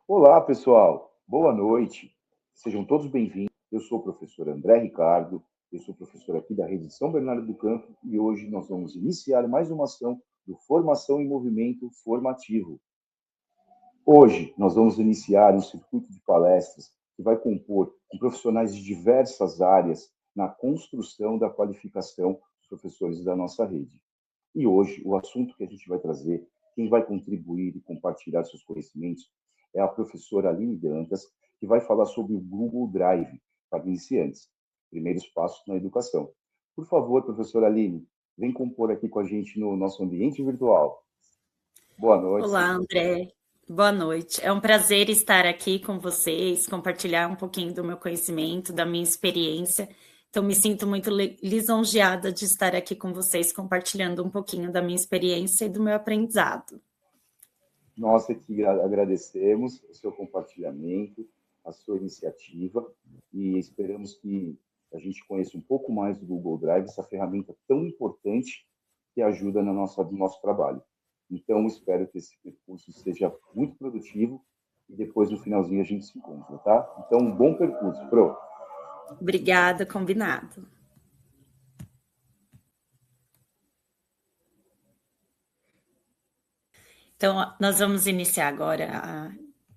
Olá, pessoal. Boa noite. Sejam todos bem-vindos. Eu sou o professor André Ricardo, eu sou professor aqui da Rede São Bernardo do Campo e hoje nós vamos iniciar mais uma ação do Formação em Movimento Formativo. Hoje nós vamos iniciar um circuito de palestras que vai compor com profissionais de diversas áreas na construção da qualificação dos professores da nossa rede. E hoje o assunto que a gente vai trazer, quem vai contribuir e compartilhar seus conhecimentos é a professora Aline Dantas, que vai falar sobre o Google Drive para iniciantes, primeiros passos na educação. Por favor, professora Aline, vem compor aqui com a gente no nosso ambiente virtual. Boa noite. Olá, André. Boa noite. É um prazer estar aqui com vocês, compartilhar um pouquinho do meu conhecimento, da minha experiência. Então, me sinto muito lisonjeada de estar aqui com vocês, compartilhando um pouquinho da minha experiência e do meu aprendizado. Nós aqui agradecemos o seu compartilhamento, a sua iniciativa e esperamos que a gente conheça um pouco mais do Google Drive, essa ferramenta tão importante que ajuda no nosso trabalho. Então, espero que esse percurso seja muito produtivo e depois, no finalzinho, a gente se encontra, tá? Então, um bom percurso, Pro. Obrigada, combinado. Então, nós vamos iniciar agora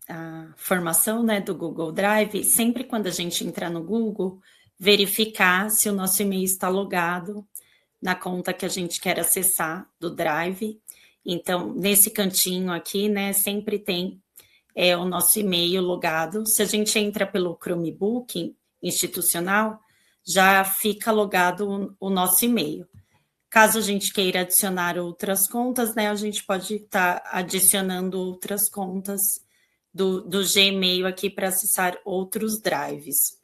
a formação, né, do Google Drive. Sempre quando a gente entrar no Google, verificar se o nosso e-mail está logado na conta que a gente quer acessar do Drive. Então, nesse cantinho aqui, né, sempre tem o nosso e-mail logado. Se a gente entra pelo Chromebook institucional, já fica logado o nosso e-mail. Caso a gente queira adicionar outras contas, né, a gente pode estar adicionando outras contas do Gmail aqui para acessar outros drives.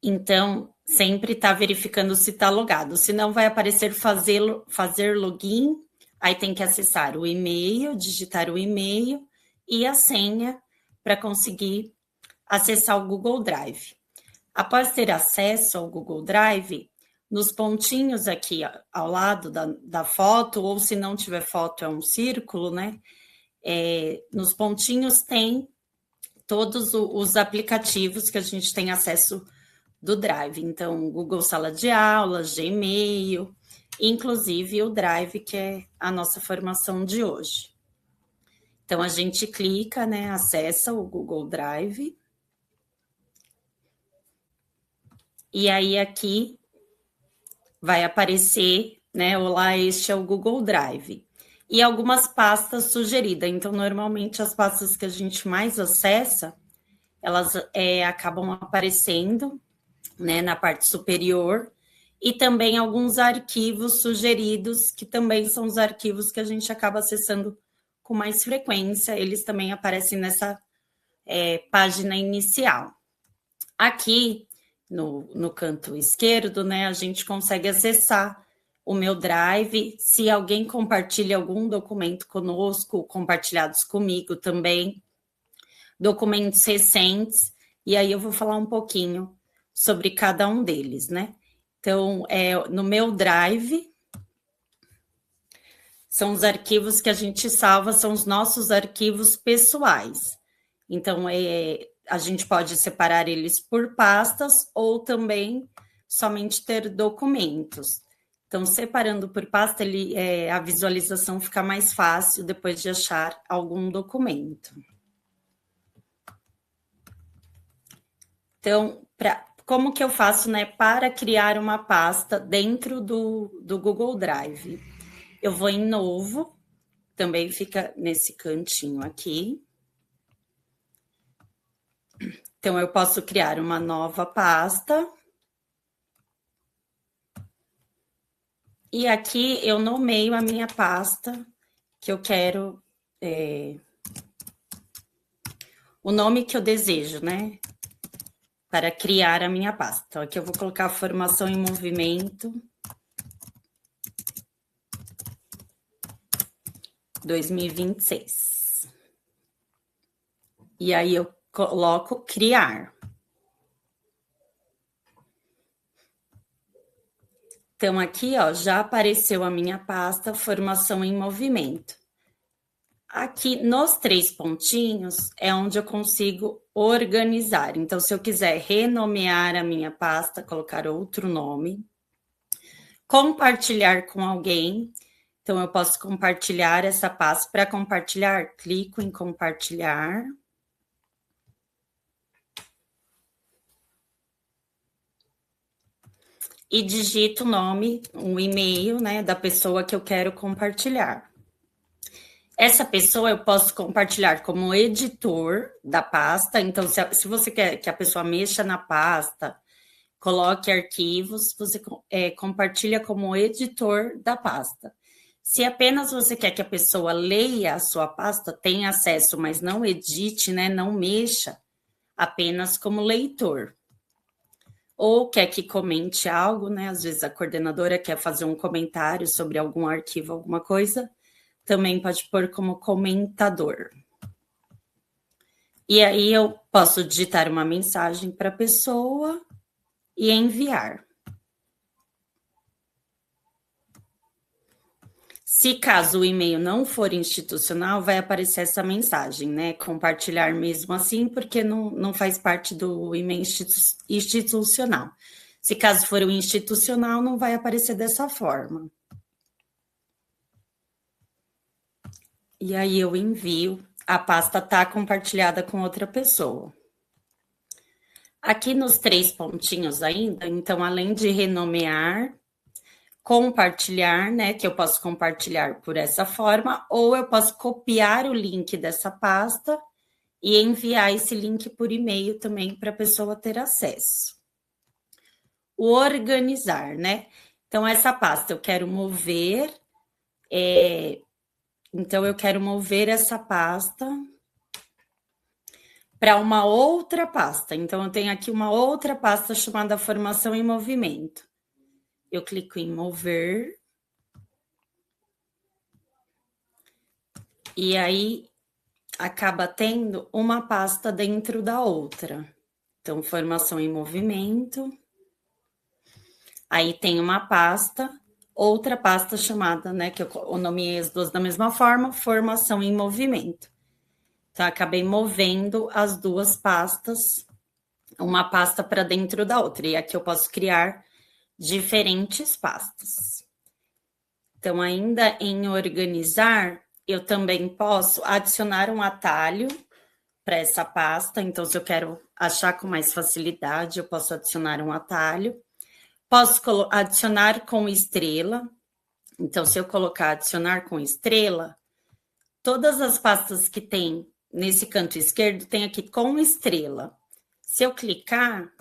Então, sempre está verificando se está logado. Se não, vai aparecer fazer login, aí tem que acessar o e-mail, digitar o e-mail e a senha para conseguir acessar o Google Drive. Após ter acesso ao Google Drive, nos pontinhos aqui ao lado da foto, ou se não tiver foto, é um círculo, né? Nos pontinhos tem todos os aplicativos que a gente tem acesso do Drive. Então, Google Sala de Aula, Gmail, inclusive o Drive, que é a nossa formação de hoje. Então, a gente clica, né? Acessa o Google Drive. E aí, aqui vai aparecer, né? Olá, este é o Google Drive. E algumas pastas sugeridas. Então, normalmente, as pastas que a gente mais acessa, elas acabam aparecendo, né, na parte superior, e também alguns arquivos sugeridos, que também são os arquivos que a gente acaba acessando com mais frequência. Eles também aparecem nessa página inicial. Aqui, no canto esquerdo, né, a gente consegue acessar o meu Drive. Se alguém compartilha algum documento conosco, compartilhados comigo também, documentos recentes, e aí eu vou falar um pouquinho sobre cada um deles, né? Então, no meu Drive, são os arquivos que a gente salva, são os nossos arquivos pessoais. Então, a gente pode separar eles por pastas ou também somente ter documentos. Então, separando por pasta, a visualização fica mais fácil depois de achar algum documento. Então, como que eu faço, né, para criar uma pasta dentro do Google Drive? Eu vou em Novo, também fica nesse cantinho aqui. Então, eu posso criar uma nova pasta. E aqui eu nomeio a minha pasta que eu quero, o nome que eu desejo, né? Para criar a minha pasta. Então, aqui eu vou colocar Formação em Movimento 2026. E aí eu coloco Criar. Então, aqui, ó, já apareceu a minha pasta Formação em Movimento. Aqui nos 3 pontinhos é onde eu consigo organizar. Então, se eu quiser renomear a minha pasta, colocar outro nome, compartilhar com alguém, então eu posso compartilhar essa pasta. Para compartilhar, clico em compartilhar. E digito o nome, o e-mail, né, da pessoa que eu quero compartilhar. Essa pessoa eu posso compartilhar como editor da pasta. Então, se você quer que a pessoa mexa na pasta, coloque arquivos, você compartilha como editor da pasta. Se apenas você quer que a pessoa leia a sua pasta, tenha acesso, mas não edite, né, não mexa, apenas como leitor. Ou quer que comente algo, né? Às vezes a coordenadora quer fazer um comentário sobre algum arquivo, alguma coisa, também pode pôr como comentador. E aí eu posso digitar uma mensagem para a pessoa e enviar. Se caso o e-mail não for institucional, vai aparecer essa mensagem, né? Compartilhar mesmo assim, porque não faz parte do e-mail institucional. Se caso for o institucional, não vai aparecer dessa forma. E aí eu envio, a pasta está compartilhada com outra pessoa. Aqui nos 3 pontinhos ainda, então, além de renomear, compartilhar, né, que eu posso compartilhar por essa forma, ou eu posso copiar o link dessa pasta e enviar esse link por e-mail também para a pessoa ter acesso. O organizar, né? Então, essa pasta eu quero mover, então eu quero mover essa pasta para uma outra pasta. Então, eu tenho aqui uma outra pasta chamada Formação em Movimento. Eu clico em mover. E aí, acaba tendo uma pasta dentro da outra. Então, Formação em Movimento. Aí tem uma pasta, outra pasta chamada, né, que eu nomeei as duas da mesma forma, Formação em Movimento. Então, acabei movendo as duas pastas, uma pasta para dentro da outra. E aqui eu posso criar diferentes pastas. Então, ainda em organizar, eu também posso adicionar um atalho para essa pasta. Então, se eu quero achar com mais facilidade, eu posso adicionar um atalho. Posso adicionar com estrela. Então, se eu colocar adicionar com estrela, todas as pastas que tem nesse canto esquerdo tem aqui com estrela. Se eu clicar,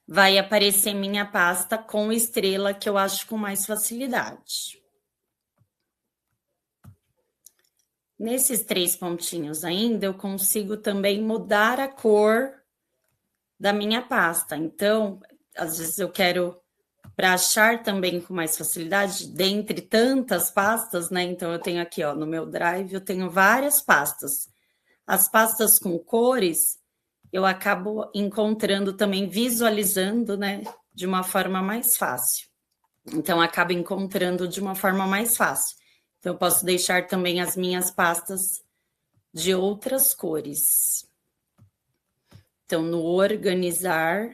vai aparecer minha pasta com estrela, que eu acho com mais facilidade. Nesses 3 pontinhos ainda, eu consigo também mudar a cor da minha pasta. Então, às vezes eu quero, para achar também com mais facilidade, dentre tantas pastas, né? Então, eu tenho aqui, ó, no meu Drive, eu tenho várias pastas. As pastas com cores, eu acabo encontrando também, visualizando, né, de uma forma mais fácil. Então, acabo encontrando de uma forma mais fácil. Então, eu posso deixar também as minhas pastas de outras cores. Então, no organizar,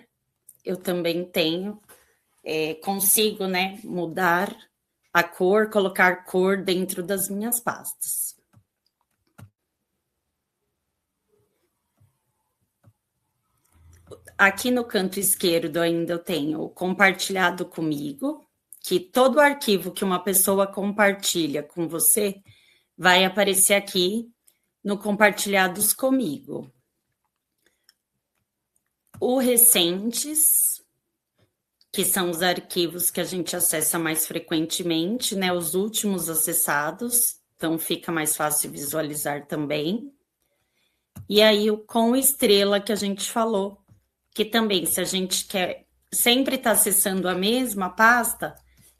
eu também tenho, consigo, né, mudar a cor, colocar cor dentro das minhas pastas. Aqui no canto esquerdo ainda eu tenho o compartilhado comigo, que todo arquivo que uma pessoa compartilha com você vai aparecer aqui no compartilhados comigo. O recentes, que são os arquivos que a gente acessa mais frequentemente, né? Os últimos acessados, então fica mais fácil visualizar também. E aí o com estrela que a gente falou, que também, se a gente quer sempre estar acessando a mesma pasta,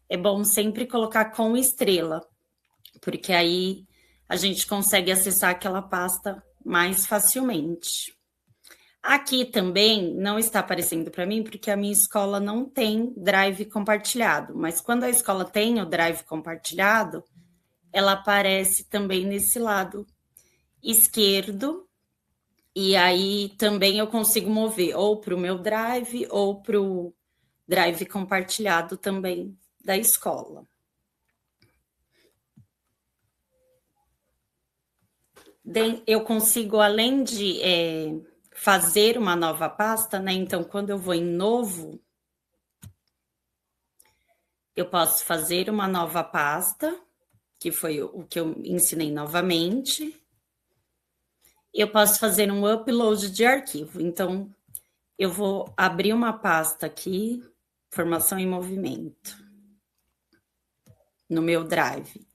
é bom sempre colocar com estrela, porque aí a gente consegue acessar aquela pasta mais facilmente. Aqui também não está aparecendo para mim, porque a minha escola não tem Drive compartilhado, mas quando a escola tem o Drive compartilhado, ela aparece também nesse lado esquerdo, e aí também eu consigo mover ou para o meu Drive ou para o Drive compartilhado também da escola. Eu consigo, além de fazer uma nova pasta, né? Então, quando eu vou em novo, eu posso fazer uma nova pasta, que foi o que eu ensinei novamente. Eu posso fazer um upload de arquivo. Então, eu vou abrir uma pasta aqui, formação em movimento, no meu Drive.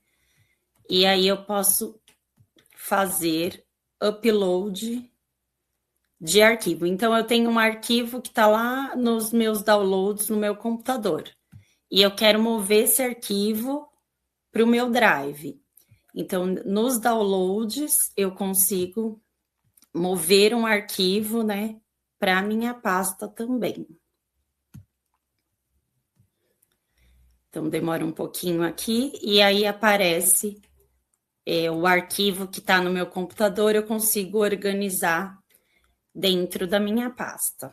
E aí eu posso fazer upload de arquivo. Então, eu tenho um arquivo que está lá nos meus downloads no meu computador. E eu quero mover esse arquivo para o meu Drive. Então, nos downloads, eu consigo mover um arquivo, né, para a minha pasta também. Então, demora um pouquinho aqui, e aí aparece o arquivo que está no meu computador, eu consigo organizar dentro da minha pasta.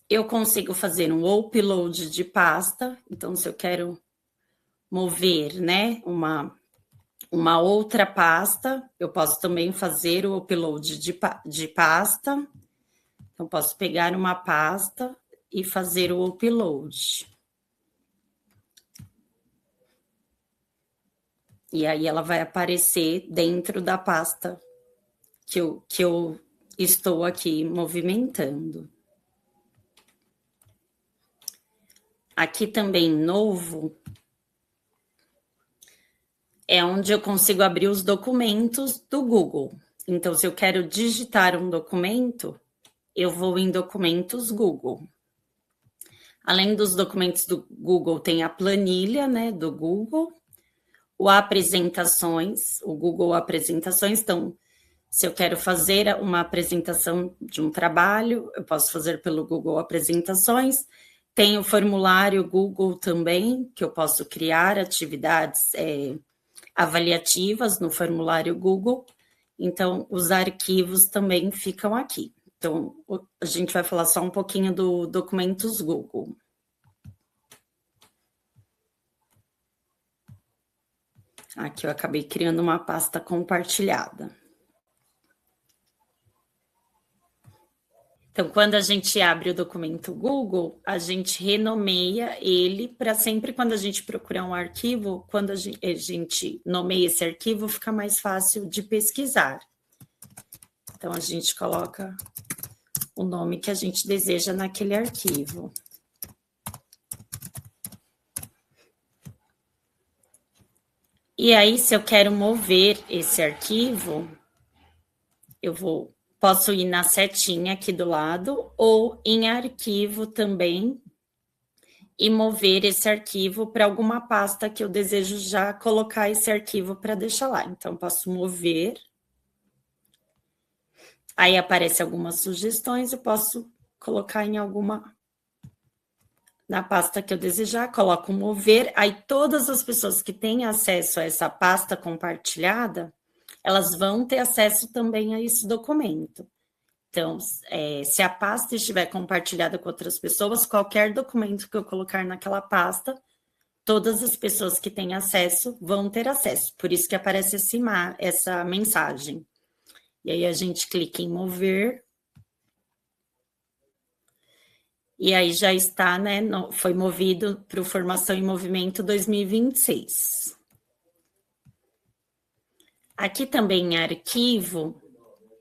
Eu consigo fazer um upload de pasta, então se eu quero mover, né, uma outra pasta, eu posso também fazer o upload de pasta. Então, posso pegar uma pasta e fazer o upload. E aí ela vai aparecer dentro da pasta que eu estou aqui movimentando. Aqui também, novo, é onde eu consigo abrir os documentos do Google. Então, se eu quero digitar um documento, eu vou em documentos Google. Além dos documentos do Google, tem a planilha, né, do Google, o apresentações, o Google Apresentações. Então, se eu quero fazer uma apresentação de um trabalho, eu posso fazer pelo Google Apresentações. Tem o formulário Google também, que eu posso criar atividades avaliativas no formulário Google. Então, os arquivos também ficam aqui. Então, a gente vai falar só um pouquinho do documentos Google. Aqui eu acabei criando uma pasta compartilhada. Então, quando a gente abre o documento Google, a gente renomeia ele para sempre quando a gente procurar um arquivo, quando a gente nomeia esse arquivo, fica mais fácil de pesquisar. Então, a gente coloca o nome que a gente deseja naquele arquivo. E aí, se eu quero mover esse arquivo, posso ir na setinha aqui do lado ou em arquivo também e mover esse arquivo para alguma pasta que eu desejo já colocar esse arquivo para deixar lá. Então, posso mover. Aí aparece algumas sugestões, eu posso colocar em alguma na pasta que eu desejar, coloco mover, aí todas as pessoas que têm acesso a essa pasta compartilhada, elas vão ter acesso também a esse documento. Então, se a pasta estiver compartilhada com outras pessoas, qualquer documento que eu colocar naquela pasta, todas as pessoas que têm acesso vão ter acesso. Por isso que aparece essa mensagem. E aí a gente clica em mover. E aí já está, né? Foi movido para o Formação em Movimento 2026. Aqui também em arquivo,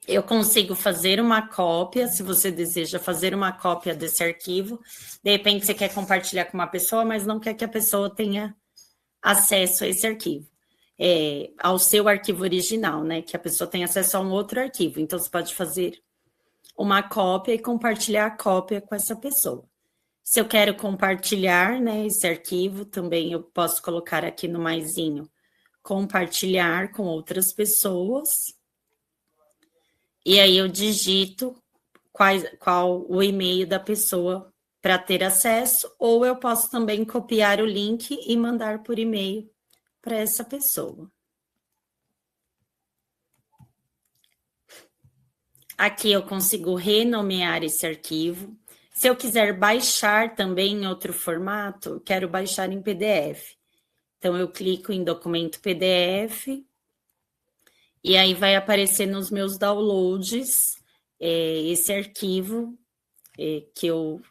eu consigo fazer uma cópia, se você deseja fazer uma cópia desse arquivo. De repente você quer compartilhar com uma pessoa, mas não quer que a pessoa tenha acesso a esse arquivo. Ao seu arquivo original, né? Que a pessoa tenha acesso a um outro arquivo. Então, você pode fazer uma cópia e compartilhar a cópia com essa pessoa. Se eu quero compartilhar, né, esse arquivo, também eu posso colocar aqui no maisinho, compartilhar com outras pessoas. E aí eu digito qual o e-mail da pessoa para ter acesso, ou eu posso também copiar o link e mandar por e-mail para essa pessoa. Aqui eu consigo renomear esse arquivo. Se eu quiser baixar também em outro formato, eu quero baixar em PDF. Então, eu clico em documento PDF e aí vai aparecer nos meus downloads esse arquivo que eu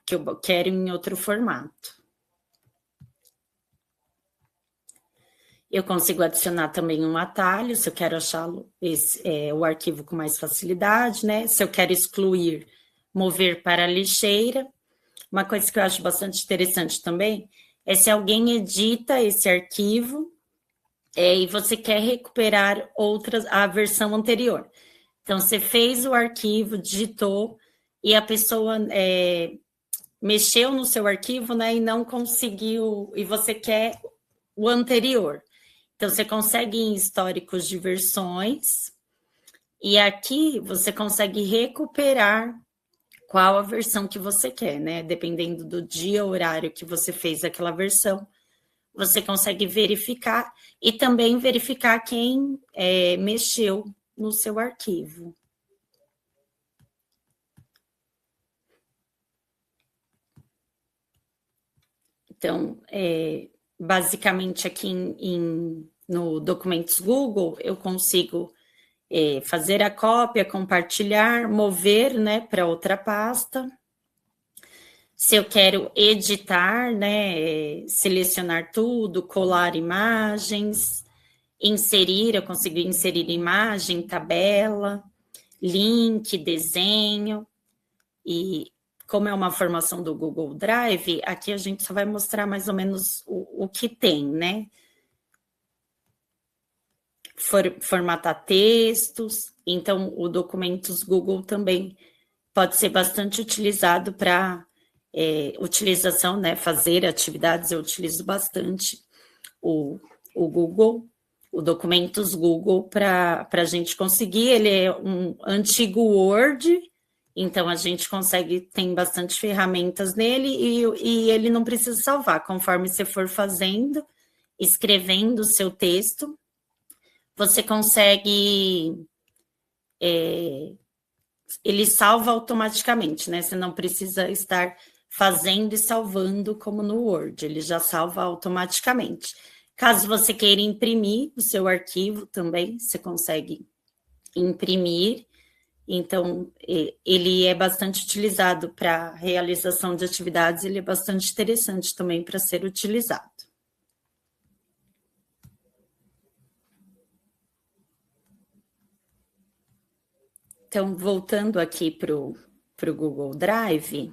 quero em outro formato. Eu consigo adicionar também um atalho, se eu quero achar o arquivo com mais facilidade, né? Se eu quero excluir, mover para a lixeira. Uma coisa que eu acho bastante interessante também é se alguém edita esse arquivo e você quer recuperar a versão anterior. Então, você fez o arquivo, digitou, e a pessoa mexeu no seu arquivo, né, e não conseguiu, e você quer o anterior. Então, você consegue ir em históricos de versões, e aqui você consegue recuperar qual a versão que você quer, né? Dependendo do dia, horário que você fez aquela versão, você consegue verificar e também verificar quem mexeu no seu arquivo. Então, basicamente aqui no Documentos Google, eu consigo fazer a cópia, compartilhar, mover, né, para outra pasta. Se eu quero editar, né, selecionar tudo, colar imagens, inserir, eu consigo inserir imagem, tabela, link, desenho. E como é uma formação do Google Drive, aqui a gente só vai mostrar mais ou menos o que tem, né? Formatar textos, então o Documentos Google também pode ser bastante utilizado para utilização, né? Fazer atividades, eu utilizo bastante o Google, o Documentos Google para a gente conseguir. Ele é um antigo Word, então a gente consegue, tem bastante ferramentas nele e ele não precisa salvar. Conforme você for fazendo, escrevendo o seu texto, você consegue... ele salva automaticamente, né? Você não precisa estar fazendo e salvando como no Word, ele já salva automaticamente. Caso você queira imprimir o seu arquivo também, você consegue imprimir. Então, ele é bastante utilizado para realização de atividades, ele é bastante interessante também para ser utilizado. Então, voltando aqui para o Google Drive,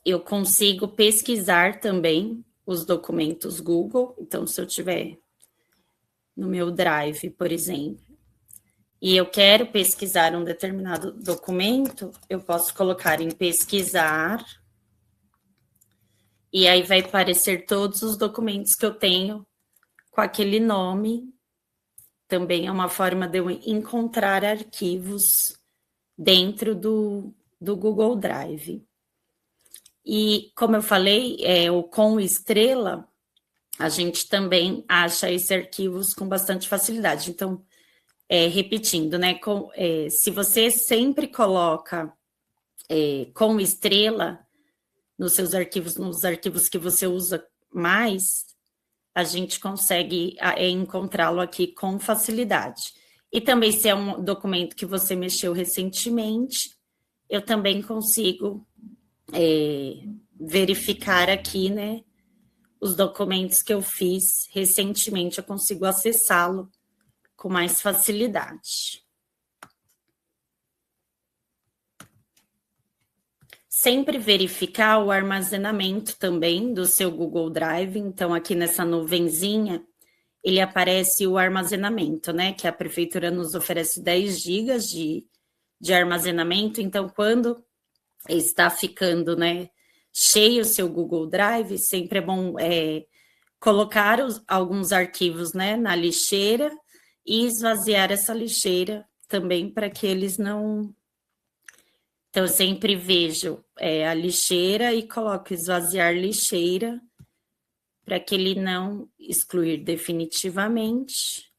eu consigo pesquisar também os documentos Google. Então, se eu tiver no meu Drive, por exemplo, e eu quero pesquisar um determinado documento, eu posso colocar em pesquisar, e aí vai aparecer todos os documentos que eu tenho com aquele nome. Também é uma forma de eu encontrar arquivos dentro do Google Drive. E, como eu falei, com estrela, a gente também acha esses arquivos com bastante facilidade. Então, repetindo, né? Se você sempre coloca com estrela nos seus arquivos, nos arquivos que você usa mais, a gente consegue encontrá-lo aqui com facilidade. E também, se é um documento que você mexeu recentemente, eu também consigo verificar aqui, né, os documentos que eu fiz recentemente, eu consigo acessá-lo com mais facilidade. Sempre verificar o armazenamento também do seu Google Drive. Então, aqui nessa nuvenzinha, ele aparece o armazenamento, né? Que a prefeitura nos oferece 10 GB de armazenamento. Então, quando está ficando, né, cheio o seu Google Drive, sempre é bom colocar alguns arquivos, né, na lixeira e esvaziar essa lixeira também para que eles não Então, eu sempre vejo a lixeira e coloco esvaziar lixeira, para que ele não excluir definitivamente,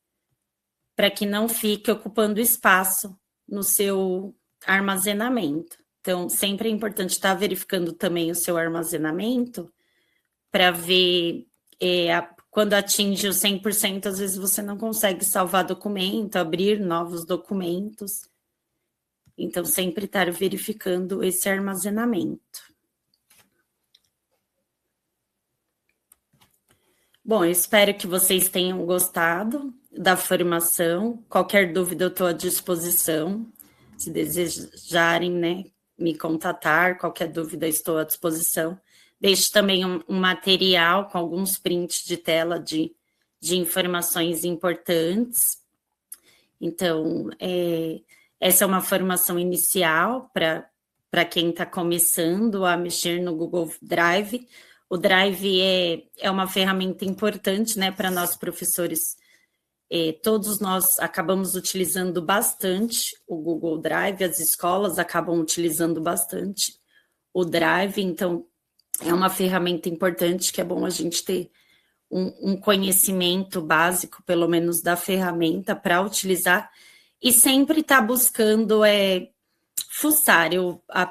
para que não fique ocupando espaço no seu armazenamento. Então, sempre é importante estar verificando também o seu armazenamento, para ver quando atinge o 100%, às vezes você não consegue salvar documento, abrir novos documentos. Então, sempre estar verificando esse armazenamento. Bom, eu espero que vocês tenham gostado da formação. Qualquer dúvida, eu estou à disposição. Se desejarem, né, me contatar, qualquer dúvida, estou à disposição. Deixo também um material com alguns prints de tela de informações importantes. Então, essa é uma formação inicial para quem está começando a mexer no Google Drive. O Drive é uma ferramenta importante, né, para nós professores. Todos nós acabamos utilizando bastante o Google Drive, as escolas acabam utilizando bastante o Drive, então é uma ferramenta importante que é bom a gente ter um conhecimento básico, pelo menos, da ferramenta para utilizar, e sempre estar buscando fuçar.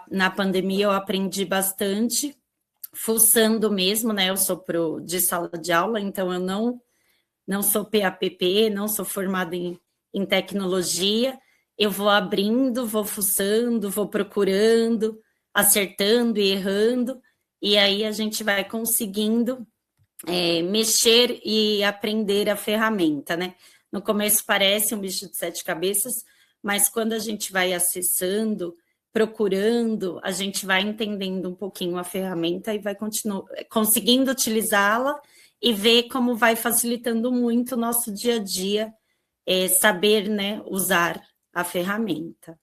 Na pandemia eu aprendi bastante, fuçando mesmo, né? Eu sou de sala de aula, então eu não sou PAPP, não sou formada em tecnologia. Eu vou abrindo, vou fuçando, vou procurando, acertando e errando, e aí a gente vai conseguindo mexer e aprender a ferramenta, né? No começo parece um bicho de sete cabeças, mas quando a gente vai acessando, procurando, a gente vai entendendo um pouquinho a ferramenta e vai conseguindo utilizá-la e ver como vai facilitando muito o nosso dia a dia, saber, né, usar a ferramenta.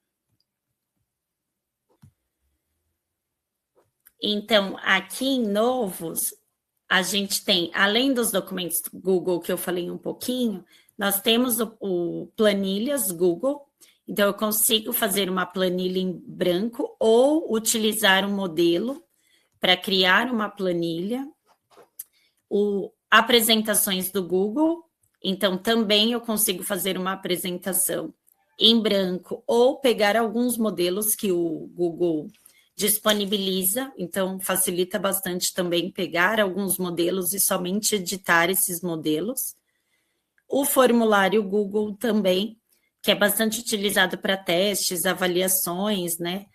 Então, aqui em Novos, a gente tem, além dos documentos do Google que eu falei um pouquinho, nós temos o planilhas Google. Então, eu consigo fazer uma planilha em branco ou utilizar um modelo para criar uma planilha. Apresentações do Google, então também eu consigo fazer uma apresentação em branco ou pegar alguns modelos que o Google disponibiliza, então facilita bastante também pegar alguns modelos e somente editar esses modelos. O formulário Google também, que é bastante utilizado para testes, avaliações, né?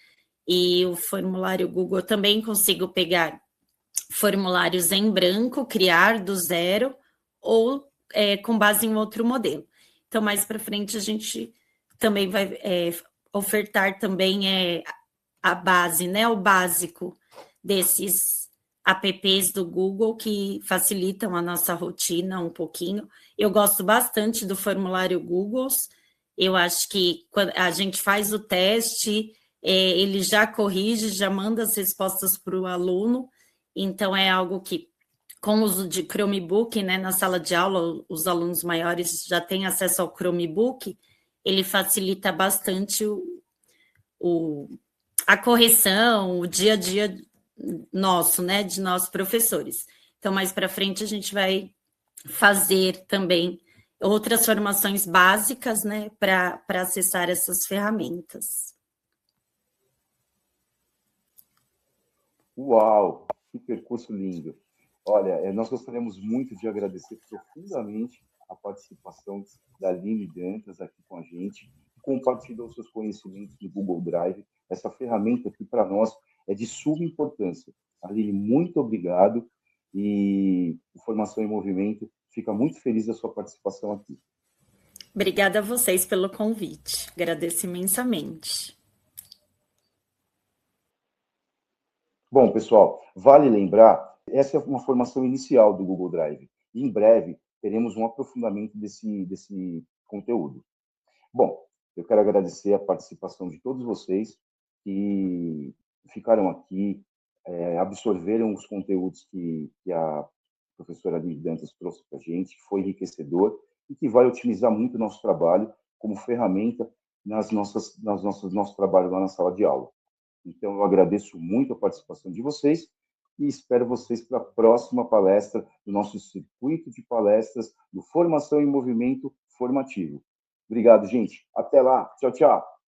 E o formulário Google também consigo pegar formulários em branco, criar do zero, ou com base em outro modelo. Então, mais para frente, a gente também vai ofertar também a base, né? O básico desses apps do Google que facilitam a nossa rotina um pouquinho. Eu gosto bastante do formulário Google. Eu acho que quando a gente faz o teste, ele já corrige, já manda as respostas para o aluno. Então, é algo que, com o uso de Chromebook, né, na sala de aula, os alunos maiores já têm acesso ao Chromebook, ele facilita bastante a correção, o dia a dia nosso, né, de nós professores. Então, mais para frente, a gente vai fazer também outras formações básicas, né, para acessar essas ferramentas. Uau, que percurso lindo. Olha, nós gostaríamos muito de agradecer profundamente a participação da Aline Dantas aqui com a gente, que compartilhou seus conhecimentos do Google Drive, essa ferramenta que para nós é de suma importância. Aline, muito obrigado e o Formação em Movimento fica muito feliz da sua participação aqui. Obrigada a vocês pelo convite, agradeço imensamente. Bom, pessoal, vale lembrar, essa é uma formação inicial do Google Drive. E em breve teremos um aprofundamento desse conteúdo. Bom, eu quero agradecer a participação de todos vocês que ficaram aqui, absorveram os conteúdos que a professora Liv Dantas trouxe para a gente, foi enriquecedor e que vai otimizar muito o nosso trabalho como ferramenta nosso trabalho lá na sala de aula. Então, eu agradeço muito a participação de vocês e espero vocês para a próxima palestra do nosso circuito de palestras do Formação em Movimento Formativo. Obrigado, gente. Até lá. Tchau, tchau.